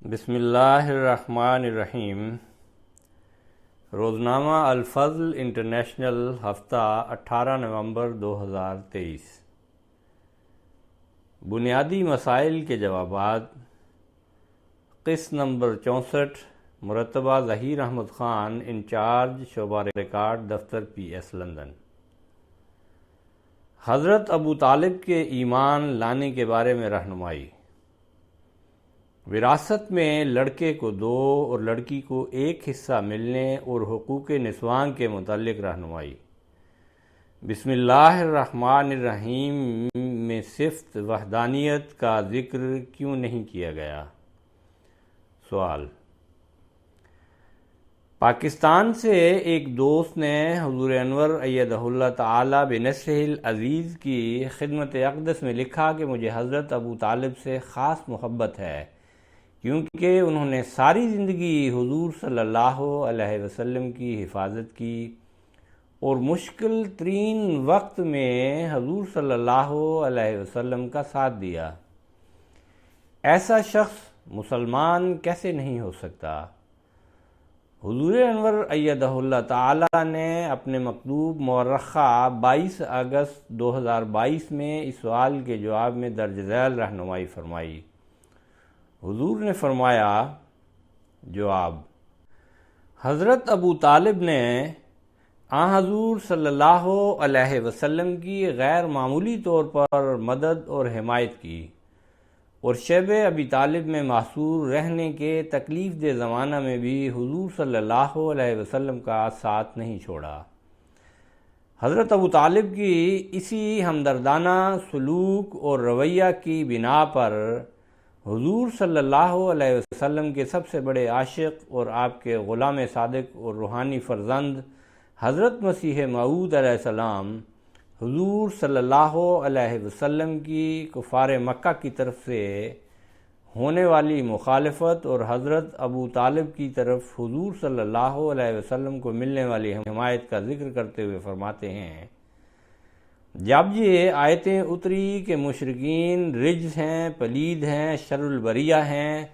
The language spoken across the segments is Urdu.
بسم اللہ الرحمن الرحیم۔ روزنامہ الفضل انٹرنیشنل، ہفتہ 18 نومبر 2023۔ بنیادی مسائل کے جوابات، قسط نمبر 64، مرتبہ ظہیر احمد خان، انچارج شعبہ ریکارڈ، دفتر پی ایس، لندن۔ حضرت ابو طالب کے ایمان لانے کے بارے میں رہنمائی۔ وراثت میں لڑکے کو 2 اور لڑکی کو 1 حصہ ملنے اور حقوق نسواں کے متعلق رہنمائی۔ بسم اللہ الرحمن الرحیم میں صفت وحدانیت کا ذکر کیوں نہیں کیا گیا؟ سوال۔ پاکستان سے ایک دوست نے حضور انور ایدہ اللہ تعالی بنصرہ العزیز کی خدمت اقدس میں لکھا کہ مجھے حضرت ابو طالب سے خاص محبت ہے، کیونکہ انہوں نے ساری زندگی حضور صلی اللہ علیہ وسلم کی حفاظت کی اور مشکل ترین وقت میں حضور صلی اللہ علیہ وسلم کا ساتھ دیا۔ ایسا شخص مسلمان کیسے نہیں ہو سکتا؟ حضور انور ایدہ اللہ تعالی نے اپنے مکتوب مورخہ 22 اگست 2022 میں اس سوال کے جواب میں درج ذیل رہنمائی فرمائی۔ حضور نے فرمایا، جواب: حضرت ابو طالب نے حضور صلی اللہ علیہ وسلم کی غیر معمولی طور پر مدد اور حمایت کی اور شیب ابی طالب میں محصور رہنے کے تکلیف دہ زمانہ میں بھی حضور صلی اللہ علیہ وسلم کا ساتھ نہیں چھوڑا۔ حضرت ابو طالب کی اسی ہمدردانہ سلوک اور رویہ کی بنا پر حضور صلی اللہ علیہ وسلم کے سب سے بڑے عاشق اور آپ کے غلام صادق اور روحانی فرزند حضرت مسیح موعود علیہ السلام حضور صلی اللہ علیہ وسلم کی کفار مکہ کی طرف سے ہونے والی مخالفت اور حضرت ابو طالب کی طرف حضور صلی اللہ علیہ وسلم کو ملنے والی حمایت کا ذکر کرتے ہوئے فرماتے ہیں، جب یہ آیتیں اتری کہ مشرکین رجس ہیں، پلید ہیں، شر البریہ ہیں،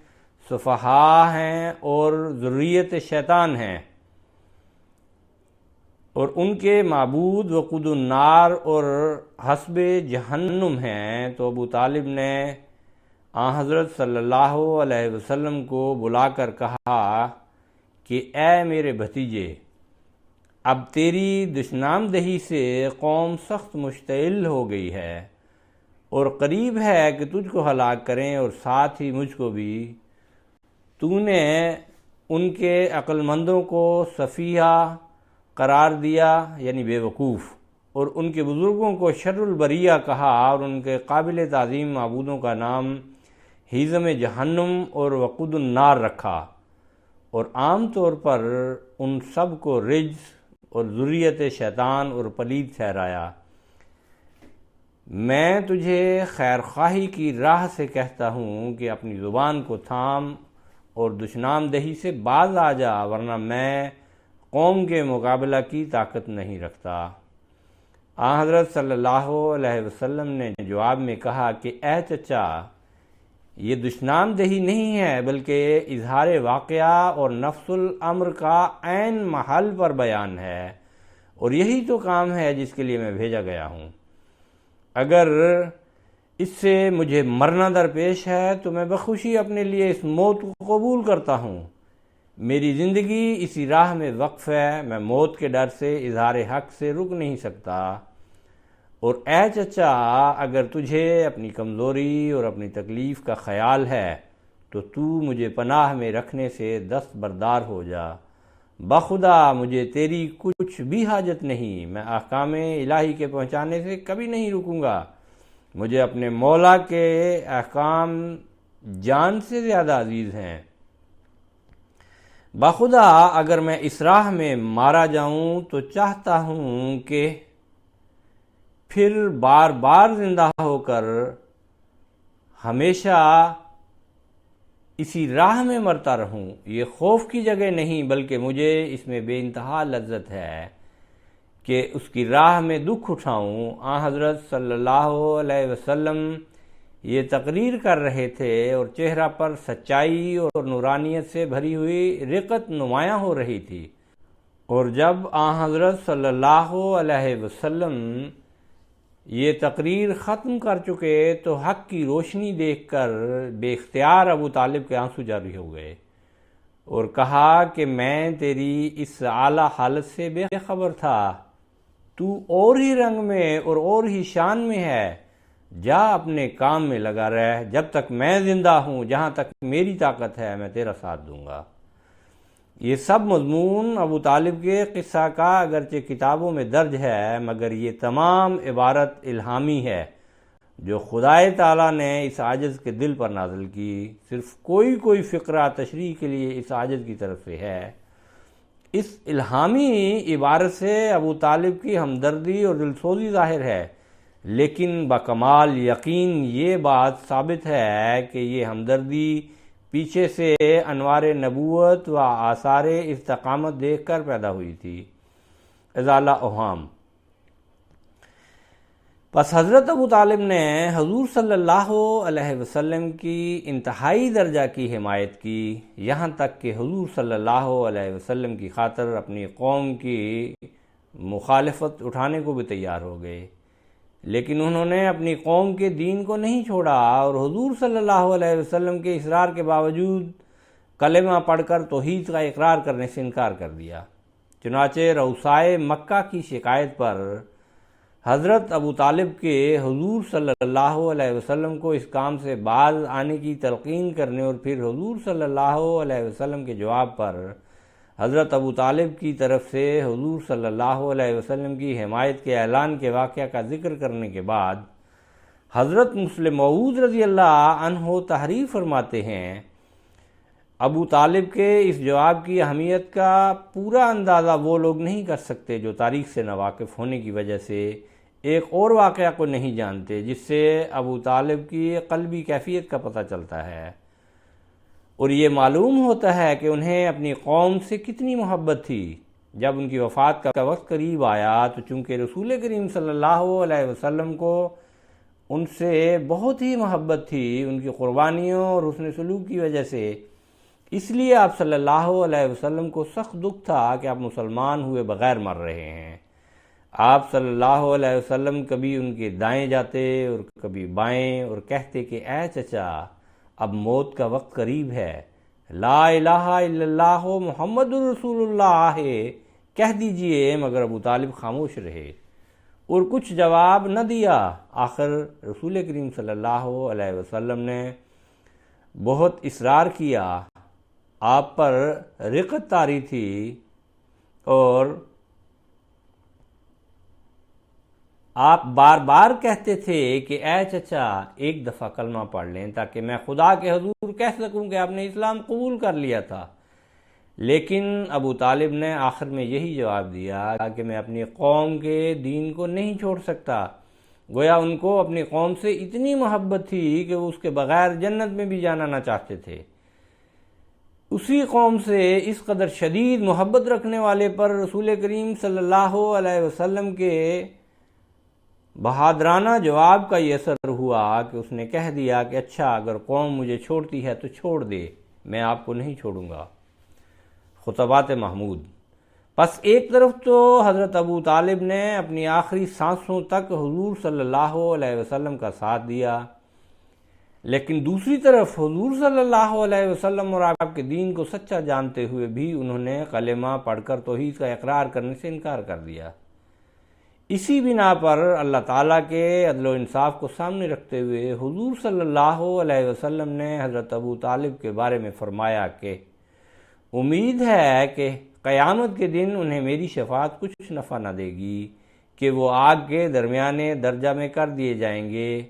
سفہاء ہیں اور ذریت شیطان ہیں اور ان کے معبود وقود النار اور حسب جہنم ہیں، تو ابو طالب نے حضرت صلی اللہ علیہ وسلم کو بلا کر کہا کہ اے میرے بھتیجے، اب تیری دشنامدہی سے قوم سخت مشتعل ہو گئی ہے اور قریب ہے کہ تجھ کو ہلاک کریں اور ساتھ ہی مجھ کو بھی۔ تو نے ان کے عقل مندوں کو سفیہہ قرار دیا، یعنی بے وقوف، اور ان کے بزرگوں کو شر البریہ کہا اور ان کے قابل تعظیم معبودوں کا نام حزم جہنم اور وقود النار رکھا، اور عام طور پر ان سب کو رجس اور ذریت شیطان اور پلید ٹھہرایا۔ میں تجھے خیر خواہی کی راہ سے کہتا ہوں کہ اپنی زبان کو تھام اور دشنامدہی سے باز آ جا، ورنہ میں قوم کے مقابلہ کی طاقت نہیں رکھتا۔ حضرت صلی اللہ علیہ وسلم نے جواب میں کہا کہ اے چچا، یہ دشنامدہی نہیں ہے بلکہ اظہار واقعہ اور نفس الامر کا عین محل پر بیان ہے، اور یہی تو کام ہے جس کے لیے میں بھیجا گیا ہوں۔ اگر اس سے مجھے مرنا درپیش ہے تو میں بخوشی اپنے لیے اس موت کو قبول کرتا ہوں۔ میری زندگی اسی راہ میں وقف ہے، میں موت کے ڈر سے اظہار حق سے رک نہیں سکتا۔ اور اے چچا، اگر تجھے اپنی کمزوری اور اپنی تکلیف کا خیال ہے تو مجھے پناہ میں رکھنے سے دستبردار ہو جا۔ بخدا مجھے تیری کچھ بھی حاجت نہیں، میں احکام الہی کے پہنچانے سے کبھی نہیں رکوں گا۔ مجھے اپنے مولا کے احکام جان سے زیادہ عزیز ہیں۔ بخدا اگر میں اس راہ میں مارا جاؤں تو چاہتا ہوں کہ پھر بار بار زندہ ہو کر ہمیشہ اسی راہ میں مرتا رہوں۔ یہ خوف کی جگہ نہیں بلکہ مجھے اس میں بے انتہا لذت ہے کہ اس کی راہ میں دکھ اٹھاؤں۔ حضرت صلی اللہ علیہ وسلم یہ تقریر کر رہے تھے اور چہرہ پر سچائی اور نورانیت سے بھری ہوئی رقت نمایاں ہو رہی تھی۔ اور جب آن حضرت صلی اللہ علیہ وسلم یہ تقریر ختم کر چکے تو حق کی روشنی دیکھ کر بے اختیار ابو طالب کے آنسو جاری ہو گئے اور کہا کہ میں تیری اس اعلیٰ حالت سے بے خبر تھا، تو اور ہی رنگ میں اور ہی شان میں ہے، جا اپنے کام میں لگا رہ، جب تک میں زندہ ہوں، جہاں تک میری طاقت ہے میں تیرا ساتھ دوں گا۔ یہ سب مضمون ابو طالب کے قصہ کا اگرچہ کتابوں میں درج ہے، مگر یہ تمام عبارت الہامی ہے جو خدائے تعالیٰ نے اس عاجز کے دل پر نازل کی۔ صرف کوئی فقرہ تشریح کے لیے اس عاجز کی طرف سے ہے۔ اس الہامی عبارت سے ابو طالب کی ہمدردی اور دلسوزی ظاہر ہے، لیکن بکمال یقین یہ بات ثابت ہے کہ یہ ہمدردی پیچھے سے انوار نبوت و آثار استقامت دیکھ کر پیدا ہوئی تھی۔ ازالہ اوہام۔ پس حضرت ابو طالب نے حضور صلی اللہ علیہ وسلم کی انتہائی درجہ کی حمایت کی، یہاں تک کہ حضور صلی اللہ علیہ وسلم کی خاطر اپنی قوم کی مخالفت اٹھانے کو بھی تیار ہو گئے، لیکن انہوں نے اپنی قوم کے دین کو نہیں چھوڑا اور حضور صلی اللہ علیہ وسلم کے اصرار کے باوجود کلمہ پڑھ کر توحید کا اقرار کرنے سے انکار کر دیا۔ چنانچہ رؤسائے مکہ کی شکایت پر حضرت ابو طالب کے حضور صلی اللہ علیہ وسلم کو اس کام سے باز آنے کی تلقین کرنے اور پھر حضور صلی اللہ علیہ وسلم کے جواب پر حضرت ابو طالب کی طرف سے حضور صلی اللہ علیہ وسلم کی حمایت کے اعلان کے واقعہ کا ذکر کرنے کے بعد حضرت مسلم موعود رضی اللہ عنہ تحریر فرماتے ہیں، ابو طالب کے اس جواب کی اہمیت کا پورا اندازہ وہ لوگ نہیں کر سکتے جو تاریخ سے ناواقف ہونے کی وجہ سے ایک اور واقعہ کو نہیں جانتے جس سے ابو طالب کی قلبی کیفیت کا پتہ چلتا ہے، اور یہ معلوم ہوتا ہے کہ انہیں اپنی قوم سے کتنی محبت تھی۔ جب ان کی وفات کا وقت قریب آیا تو چونکہ رسول کریم صلی اللہ علیہ وسلم کو ان سے بہت ہی محبت تھی ان کی قربانیوں اور حسن سلوک کی وجہ سے، اس لیے آپ صلی اللہ علیہ وسلم کو سخت دکھ تھا کہ آپ مسلمان ہوئے بغیر مر رہے ہیں۔ آپ صلی اللہ علیہ وسلم کبھی ان کے دائیں جاتے اور کبھی بائیں اور کہتے کہ اے چچا، اب موت کا وقت قریب ہے، لا الہ الا اللہ محمد الرسول اللہ کہہ دیجئے، مگر ابو طالب خاموش رہے اور کچھ جواب نہ دیا۔ آخر رسول کریم صلی اللہ علیہ وسلم نے بہت اصرار کیا، آپ پر رقت طاری تھی اور آپ بار بار کہتے تھے کہ اے چچا ایک دفعہ کلمہ پڑھ لیں تاکہ میں خدا کے حضور کہہ سکوں کہ آپ نے اسلام قبول کر لیا تھا، لیکن ابو طالب نے آخر میں یہی جواب دیا کہ میں اپنی قوم کے دین کو نہیں چھوڑ سکتا۔ گویا ان کو اپنی قوم سے اتنی محبت تھی کہ وہ اس کے بغیر جنت میں بھی جانا نہ چاہتے تھے۔ اسی قوم سے اس قدر شدید محبت رکھنے والے پر رسول کریم صلی اللہ علیہ وسلم کے بہادرانہ جواب کا یہ اثر ہوا کہ اس نے کہہ دیا کہ اچھا اگر قوم مجھے چھوڑتی ہے تو چھوڑ دے، میں آپ کو نہیں چھوڑوں گا۔ خطبات محمود۔ پس ایک طرف تو حضرت ابو طالب نے اپنی آخری سانسوں تک حضور صلی اللہ علیہ وسلم کا ساتھ دیا، لیکن دوسری طرف حضور صلی اللہ علیہ وسلم اور آپ کے دین کو سچا جانتے ہوئے بھی انہوں نے کلمہ پڑھ کر توحید کا اقرار کرنے سے انکار کر دیا۔ اسی بنا پر اللہ تعالیٰ کے عدل و انصاف کو سامنے رکھتے ہوئے حضور صلی اللہ علیہ وسلم نے حضرت ابو طالب کے بارے میں فرمایا کہ امید ہے کہ قیامت کے دن انہیں میری شفاعت کچھ نفع نہ دے گی کہ وہ آگ کے درمیانے درجہ میں کر دیے جائیں گے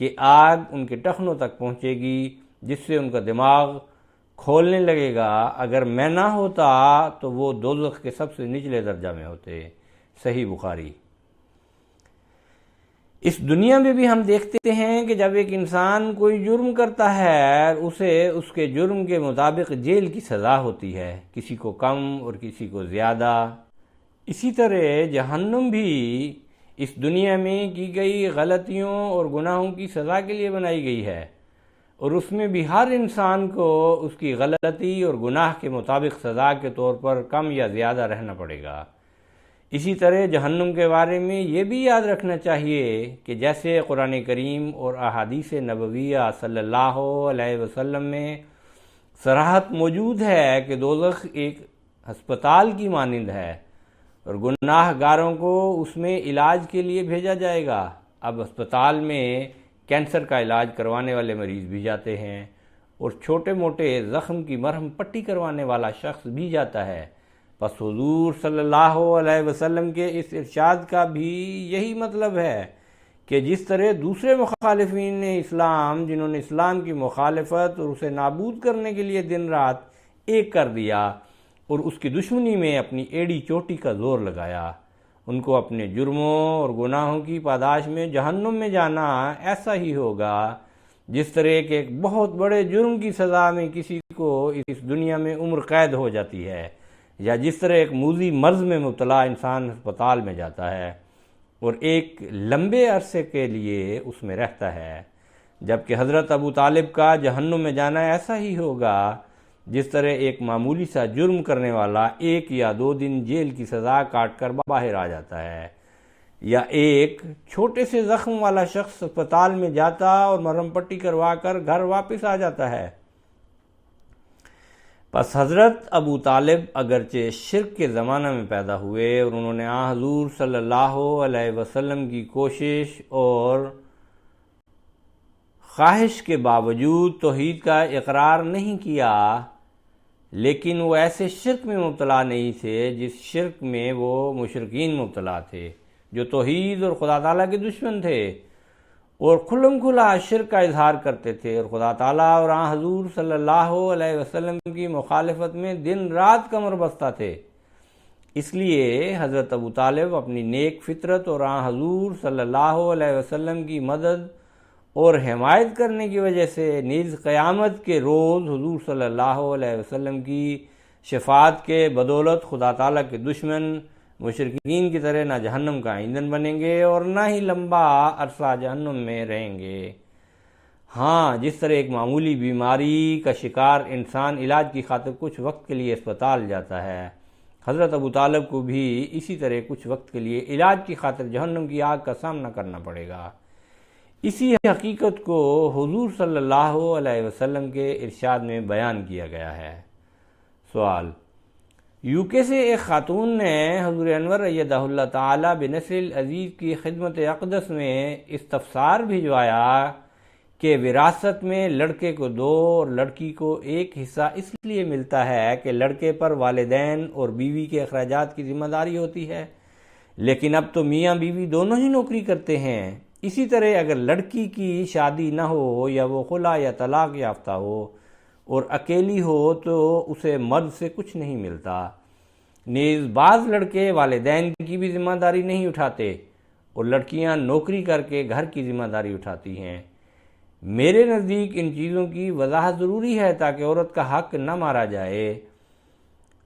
کہ آگ ان کے ٹخنوں تک پہنچے گی جس سے ان کا دماغ کھولنے لگے گا۔ اگر میں نہ ہوتا تو وہ دوزخ کے سب سے نچلے درجہ میں ہوتے۔ صحیح بخاری۔ اس دنیا میں بھی ہم دیکھتے ہیں کہ جب ایک انسان کوئی جرم کرتا ہے اسے اس کے جرم کے مطابق جیل کی سزا ہوتی ہے، کسی کو کم اور کسی کو زیادہ۔ اسی طرح جہنم بھی اس دنیا میں کی گئی غلطیوں اور گناہوں کی سزا کے لیے بنائی گئی ہے، اور اس میں بھی ہر انسان کو اس کی غلطی اور گناہ کے مطابق سزا کے طور پر کم یا زیادہ رہنا پڑے گا۔ اسی طرح جہنم کے بارے میں یہ بھی یاد رکھنا چاہیے کہ جیسے قرآن کریم اور احادیث نبویہ صلی اللہ علیہ وسلم میں صراحت موجود ہے کہ دوزخ ایک ہسپتال کی مانند ہے اور گناہ گاروں کو اس میں علاج کے لیے بھیجا جائے گا۔ اب ہسپتال میں کینسر کا علاج کروانے والے مریض بھی جاتے ہیں، اور چھوٹے موٹے زخم کی مرہم پٹی کروانے والا شخص بھی جاتا ہے۔ پس حضور صلی اللہ علیہ وسلم کے اس ارشاد کا بھی یہی مطلب ہے کہ جس طرح دوسرے مخالفین اسلام جنہوں نے اسلام کی مخالفت اور اسے نابود کرنے کے لیے دن رات ایک کر دیا اور اس کی دشمنی میں اپنی ایڑی چوٹی کا زور لگایا، ان کو اپنے جرموں اور گناہوں کی پاداش میں جہنم میں جانا ایسا ہی ہوگا جس طرح کہ ایک بہت بڑے جرم کی سزا میں کسی کو اس دنیا میں عمر قید ہو جاتی ہے، یا جس طرح ایک موذی مرض میں مبتلا انسان ہسپتال میں جاتا ہے اور ایک لمبے عرصے کے لیے اس میں رہتا ہے، جبکہ حضرت ابو طالب کا جہنم میں جانا ایسا ہی ہوگا جس طرح ایک معمولی سا جرم کرنے والا 1 یا 2 دن جیل کی سزا کاٹ کر باہر آ جاتا ہے، یا ایک چھوٹے سے زخم والا شخص ہسپتال میں جاتا اور مرہم پٹی کروا کر گھر واپس آ جاتا ہے۔ پس حضرت ابو طالب اگرچہ شرک کے زمانہ میں پیدا ہوئے اور انہوں نے حضور صلی اللہ علیہ وسلم کی کوشش اور خواہش کے باوجود توحید کا اقرار نہیں کیا، لیکن وہ ایسے شرک میں مبتلا نہیں تھے جس شرک میں وہ مشرکین مبتلا تھے جو توحید اور خدا تعالیٰ کے دشمن تھے اور کھلم کھلا شرک کا اظہار کرتے تھے، اور خدا تعالیٰ اور حضور صلی اللہ علیہ وسلم کی مخالفت میں دن رات کمر بستہ تھے۔ اس لیے حضرت ابو طالب اپنی نیک فطرت اور حضور صلی اللہ علیہ وسلم کی مدد اور حمایت کرنے کی وجہ سے نیز قیامت کے روز حضور صلی اللہ علیہ وسلم کی شفاعت کے بدولت خدا تعالیٰ کے دشمن مشرکین کی طرح نہ جہنم کا ایندھن بنیں گے اور نہ ہی لمبا عرصہ جہنم میں رہیں گے۔ ہاں، جس طرح ایک معمولی بیماری کا شکار انسان علاج کی خاطر کچھ وقت کے لیے اسپتال جاتا ہے، حضرت ابو طالب کو بھی اسی طرح کچھ وقت کے لیے علاج کی خاطر جہنم کی آگ کا سامنا کرنا پڑے گا۔ اسی حقیقت کو حضور صلی اللہ علیہ وسلم کے ارشاد میں بیان کیا گیا ہے۔ سوال: UK سے ایک خاتون نے حضور انور ایدہ اللہ تعالی بنصر العزیز کی خدمت اقدس میں استفسار بھجوایا کہ وراثت میں لڑکے کو 2 اور لڑکی کو 1 حصہ اس لیے ملتا ہے کہ لڑکے پر والدین اور بیوی کے اخراجات کی ذمہ داری ہوتی ہے، لیکن اب تو میاں بیوی دونوں ہی نوکری کرتے ہیں۔ اسی طرح اگر لڑکی کی شادی نہ ہو یا وہ خلا یا طلاق یافتہ ہو اور اکیلی ہو تو اسے مرد سے کچھ نہیں ملتا۔ نیز بعض لڑکے والدین کی بھی ذمہ داری نہیں اٹھاتے اور لڑکیاں نوکری کر کے گھر کی ذمہ داری اٹھاتی ہیں۔ میرے نزدیک ان چیزوں کی وضاحت ضروری ہے تاکہ عورت کا حق نہ مارا جائے۔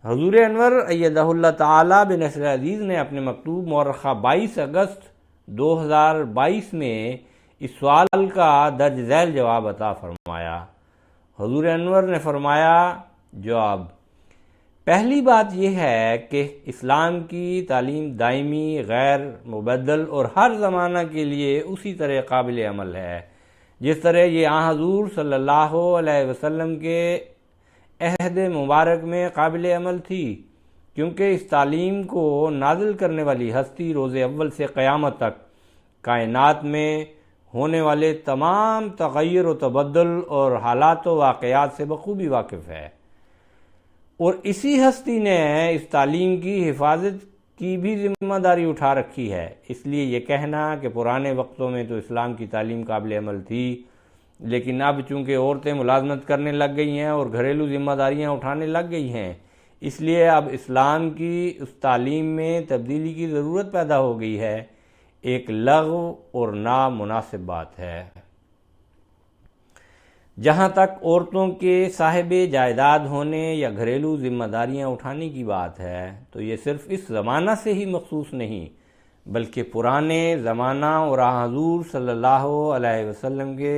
حضور انور ایدہ اللہ تعالی بنصر العزیز نے اپنے مکتوب مورخہ 22 اگست 2022 میں اس سوال کا درج ذیل جواب عطا فرمایا۔ حضور انور نے فرمایا: جواب: پہلی بات یہ ہے کہ اسلام کی تعلیم دائمی، غیر مبدل اور ہر زمانہ کے لیے اسی طرح قابل عمل ہے جس طرح یہ حضور صلی اللہ علیہ وسلم کے عہد مبارک میں قابل عمل تھی، کیونکہ اس تعلیم کو نازل کرنے والی ہستی روز اول سے قیامت تک کائنات میں ہونے والے تمام تغیر و تبدل اور حالات و واقعات سے بخوبی واقف ہے، اور اسی ہستی نے اس تعلیم کی حفاظت کی بھی ذمہ داری اٹھا رکھی ہے۔ اس لیے یہ کہنا کہ پرانے وقتوں میں تو اسلام کی تعلیم قابل عمل تھی، لیکن اب چونکہ عورتیں ملازمت کرنے لگ گئی ہیں اور گھریلو ذمہ داریاں اٹھانے لگ گئی ہیں، اس لیے اب اسلام کی اس تعلیم میں تبدیلی کی ضرورت پیدا ہو گئی ہے، ایک لغو اور نامناسب بات ہے۔ جہاں تک عورتوں کے صاحب جائیداد ہونے یا گھریلو ذمہ داریاں اٹھانے کی بات ہے تو یہ صرف اس زمانہ سے ہی مخصوص نہیں بلکہ پرانے زمانہ اور حضور صلی اللہ علیہ وسلم کے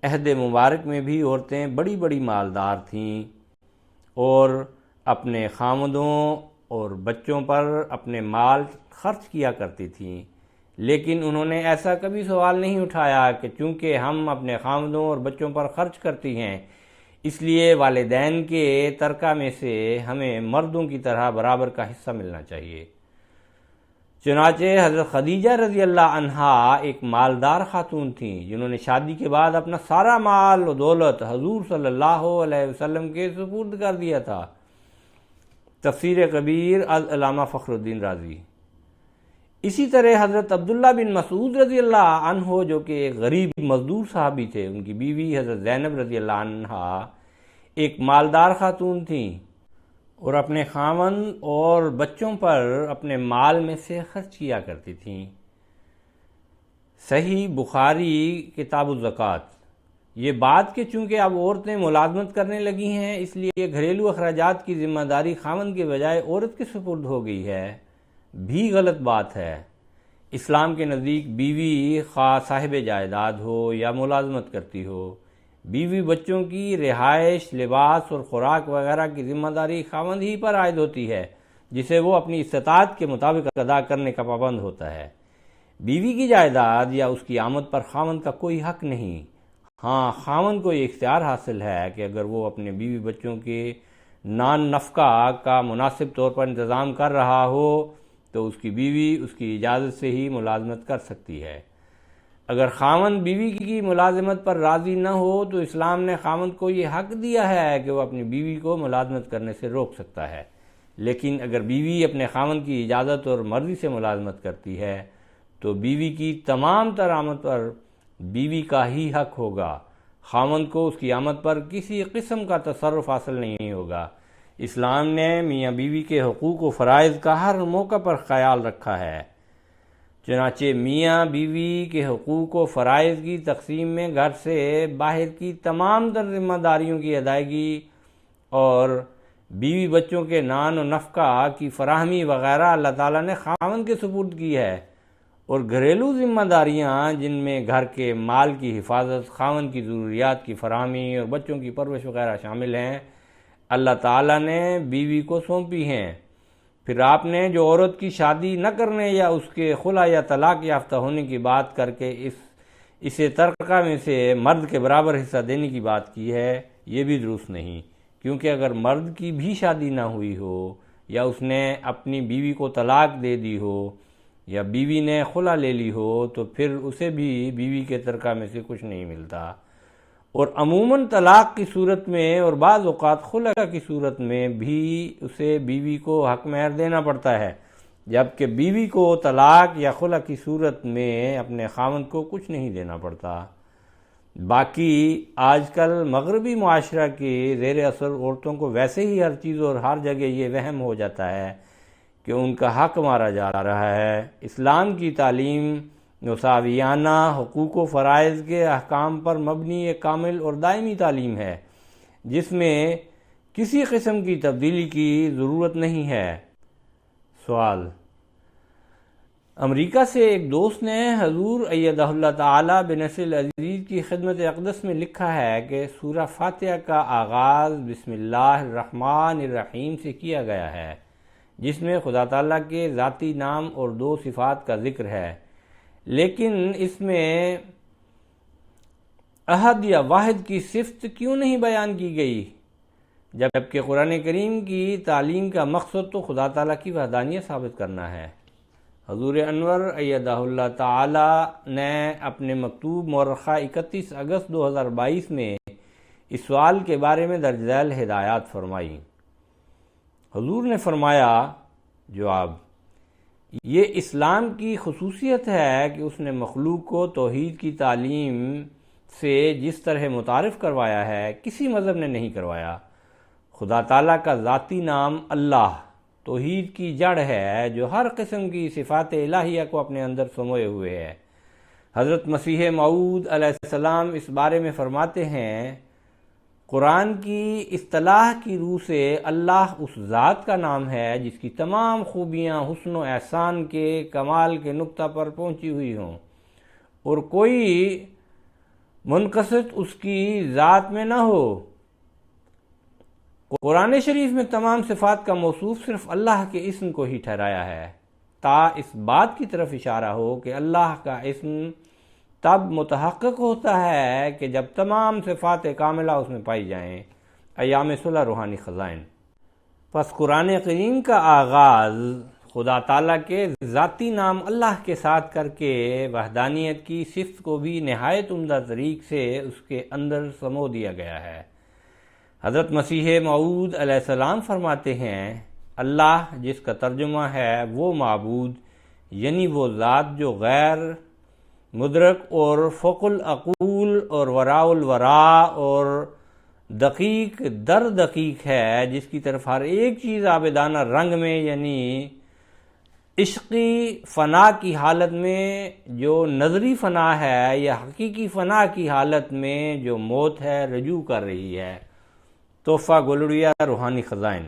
عہد مبارک میں بھی عورتیں بڑی بڑی مالدار تھیں اور اپنے خامدوں اور بچوں پر اپنے مال خرچ کیا کرتی تھیں، لیکن انہوں نے ایسا کبھی سوال نہیں اٹھایا کہ چونکہ ہم اپنے خامدوں اور بچوں پر خرچ کرتی ہیں اس لیے والدین کے ترکہ میں سے ہمیں مردوں کی طرح برابر کا حصہ ملنا چاہیے۔ چنانچہ حضرت خدیجہ رضی اللہ عنہا ایک مالدار خاتون تھیں جنہوں نے شادی کے بعد اپنا سارا مال و دولت حضور صلی اللہ علیہ وسلم کے سپرد کر دیا تھا۔ تفسیر کبیر علامہ فخر الدین رازی۔ اسی طرح حضرت عبداللہ بن مسعود رضی اللہ عنہ جو کہ ایک غریب مزدور صحابی تھے، ان کی بیوی حضرت زینب رضی اللہ عنہا ایک مالدار خاتون تھیں اور اپنے خاوند اور بچوں پر اپنے مال میں سے خرچ کیا کرتی تھیں۔ صحیح بخاری کتاب الزکوٰۃ۔ یہ بات کہ چونکہ اب عورتیں ملازمت کرنے لگی ہیں اس لیے گھریلو اخراجات کی ذمہ داری خاوند کے بجائے عورت کے سپرد ہو گئی ہے، بھی غلط بات ہے۔ اسلام کے نزدیک بیوی خواہ صاحب جائیداد ہو یا ملازمت کرتی ہو، بیوی بچوں کی رہائش، لباس اور خوراک وغیرہ کی ذمہ داری خاوند ہی پر عائد ہوتی ہے، جسے وہ اپنی استطاعت کے مطابق ادا کرنے کا پابند ہوتا ہے۔ بیوی کی جائیداد یا اس کی آمد پر خاوند کا کوئی حق نہیں۔ ہاں، خاوند کو یہ اختیار حاصل ہے کہ اگر وہ اپنے بیوی بچوں کے نان نفقہ کا مناسب طور پر انتظام کر رہا ہو تو اس کی بیوی اس کی اجازت سے ہی ملازمت کر سکتی ہے۔ اگر خاوند بیوی کی ملازمت پر راضی نہ ہو تو اسلام نے خاوند کو یہ حق دیا ہے کہ وہ اپنی بیوی کو ملازمت کرنے سے روک سکتا ہے، لیکن اگر بیوی اپنے خاوند کی اجازت اور مرضی سے ملازمت کرتی ہے تو بیوی کی تمام تر آمد پر بیوی کا ہی حق ہوگا، خاوند کو اس کی آمد پر کسی قسم کا تصرف حاصل نہیں ہوگا۔ اسلام نے میاں بیوی کے حقوق و فرائض کا ہر موقع پر خیال رکھا ہے، چنانچہ میاں بیوی کے حقوق و فرائض کی تقسیم میں گھر سے باہر کی تمام تر ذمہ داریوں کی ادائیگی اور بیوی بچوں کے نان و نفقہ کی فراہمی وغیرہ اللہ تعالیٰ نے خاوند کے سپرد کی ہے، اور گھریلو ذمہ داریاں جن میں گھر کے مال کی حفاظت، خاوند کی ضروریات کی فراہمی اور بچوں کی پرورش وغیرہ شامل ہیں، اللہ تعالیٰ نے بیوی کو سونپی ہیں۔ پھر آپ نے جو عورت کی شادی نہ کرنے یا اس کے خلع یا طلاق یافتہ ہونے کی بات کر کے اسے ترکہ میں سے مرد کے برابر حصہ دینے کی بات کی ہے، یہ بھی درست نہیں، کیونکہ اگر مرد کی بھی شادی نہ ہوئی ہو یا اس نے اپنی بیوی کو طلاق دے دی ہو یا بیوی نے خلع لے لی ہو تو پھر اسے بھی بیوی کے ترکہ میں سے کچھ نہیں ملتا، اور عموماً طلاق کی صورت میں اور بعض اوقات خلع کی صورت میں بھی اسے بیوی کو حق مہر دینا پڑتا ہے، جبکہ بیوی کو طلاق یا خلع کی صورت میں اپنے خاوند کو کچھ نہیں دینا پڑتا۔ باقی آج کل مغربی معاشرہ کے زیر اثر عورتوں کو ویسے ہی ہر چیز اور ہر جگہ یہ وہم ہو جاتا ہے کہ ان کا حق مارا جا رہا ہے۔ اسلام کی تعلیم مساویانہ حقوق و فرائض کے احکام پر مبنی ایک کامل اور دائمی تعلیم ہے، جس میں کسی قسم کی تبدیلی کی ضرورت نہیں ہے۔ سوال: امریکہ سے ایک دوست نے حضور ایدہ اللہ تعالی بنصر العزیز کی خدمت اقدس میں لکھا ہے کہ سورہ فاتحہ کا آغاز بسم اللہ الرحمن الرحیم سے کیا گیا ہے، جس میں خدا تعالیٰ کے ذاتی نام اور 2 صفات کا ذکر ہے، لیکن اس میں احد یا واحد کی صفت کیوں نہیں بیان کی گئی، جبکہ قرآن کریم کی تعلیم کا مقصد تو خدا تعالیٰ کی وحدانیت ثابت کرنا ہے۔ حضور انور ایدہ اللہ تعالی نے اپنے مکتوب مورخہ 31 اگست 2022 میں اس سوال کے بارے میں درج ذیل ہدایات فرمائی۔ حضور نے فرمایا: جواب: یہ اسلام کی خصوصیت ہے کہ اس نے مخلوق کو توحید کی تعلیم سے جس طرح متعارف کروایا ہے کسی مذہب نے نہیں کروایا۔ خدا تعالیٰ کا ذاتی نام اللہ توحید کی جڑ ہے جو ہر قسم کی صفات الہیہ کو اپنے اندر سموئے ہوئے ہے۔ حضرت مسیح موعود علیہ السلام اس بارے میں فرماتے ہیں: قرآن کی اصطلاح کی روح سے اللہ اس ذات کا نام ہے جس کی تمام خوبیاں حسن و احسان کے کمال کے نقطہ پر پہنچی ہوئی ہوں اور کوئی منقصد اس کی ذات میں نہ ہو۔ قرآن شریف میں تمام صفات کا موصوف صرف اللہ کے اسم کو ہی ٹھہرایا ہے، تا اس بات کی طرف اشارہ ہو کہ اللہ کا اسم تب متحقق ہوتا ہے کہ جب تمام صفات کاملہ اس میں پائی جائیں۔ ایام صلح روحانی خزائن۔ پس قرآن کریم کا آغاز خدا تعالیٰ کے ذاتی نام اللہ کے ساتھ کر کے وحدانیت کی صفت کو بھی نہایت عمدہ طریق سے اس کے اندر سمو دیا گیا ہے۔ حضرت مسیح موعود علیہ السلام فرماتے ہیں، اللہ جس کا ترجمہ ہے وہ معبود، یعنی وہ ذات جو غیر مدرک اور فوق العقول اور وراء الوراء اور دقیق در دقیق ہے، جس کی طرف ہر ایک چیز عابدانہ رنگ میں یعنی عشقی فنا کی حالت میں جو نظری فنا ہے یا حقیقی فنا کی حالت میں جو موت ہے رجوع کر رہی ہے۔ تحفہ گولڑیا روحانی خزائن۔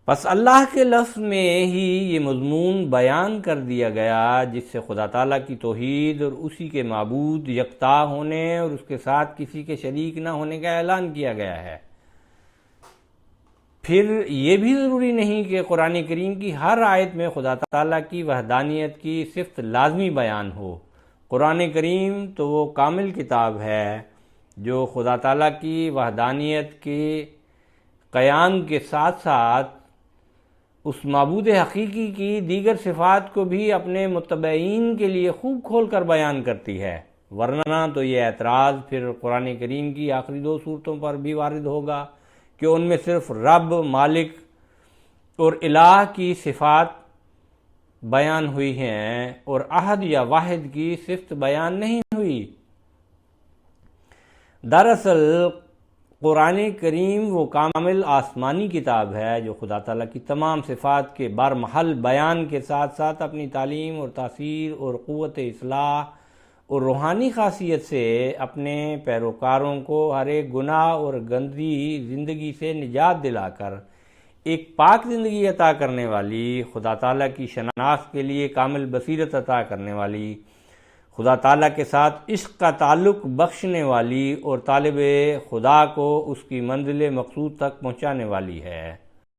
پس اللہ کے لفظ میں ہی یہ مضمون بیان کر دیا گیا جس سے خدا تعالیٰ کی توحید اور اسی کے معبود یکتا ہونے اور اس کے ساتھ کسی کے شریک نہ ہونے کا اعلان کیا گیا ہے۔ پھر یہ بھی ضروری نہیں کہ قرآن کریم کی ہر آیت میں خدا تعالیٰ کی وحدانیت کی صفت لازمی بیان ہو۔ قرآن کریم تو وہ کامل کتاب ہے جو خدا تعالیٰ کی وحدانیت کے قیام کے ساتھ ساتھ اس معبود حقیقی کی دیگر صفات کو بھی اپنے متبعین کے لیے خوب کھول کر بیان کرتی ہے، ورنہ تو یہ اعتراض پھر قرآن کریم کی آخری 2 صورتوں پر بھی وارد ہوگا کہ ان میں صرف رب، مالک اور الہ کی صفات بیان ہوئی ہیں اور احد یا واحد کی صفت بیان نہیں ہوئی۔ دراصل قرآن کریم وہ کامل آسمانی کتاب ہے جو خدا تعالیٰ کی تمام صفات کے برمحل بیان کے ساتھ ساتھ اپنی تعلیم اور تاثیر اور قوت اصلاح اور روحانی خاصیت سے اپنے پیروکاروں کو ہر ایک گناہ اور گندی زندگی سے نجات دلا کر ایک پاک زندگی عطا کرنے والی، خدا تعالیٰ کی شناخت کے لیے کامل بصیرت عطا کرنے والی، خدا تعالیٰ کے ساتھ عشق کا تعلق بخشنے والی اور طالب خدا کو اس کی منزل مقصود تک پہنچانے والی ہے۔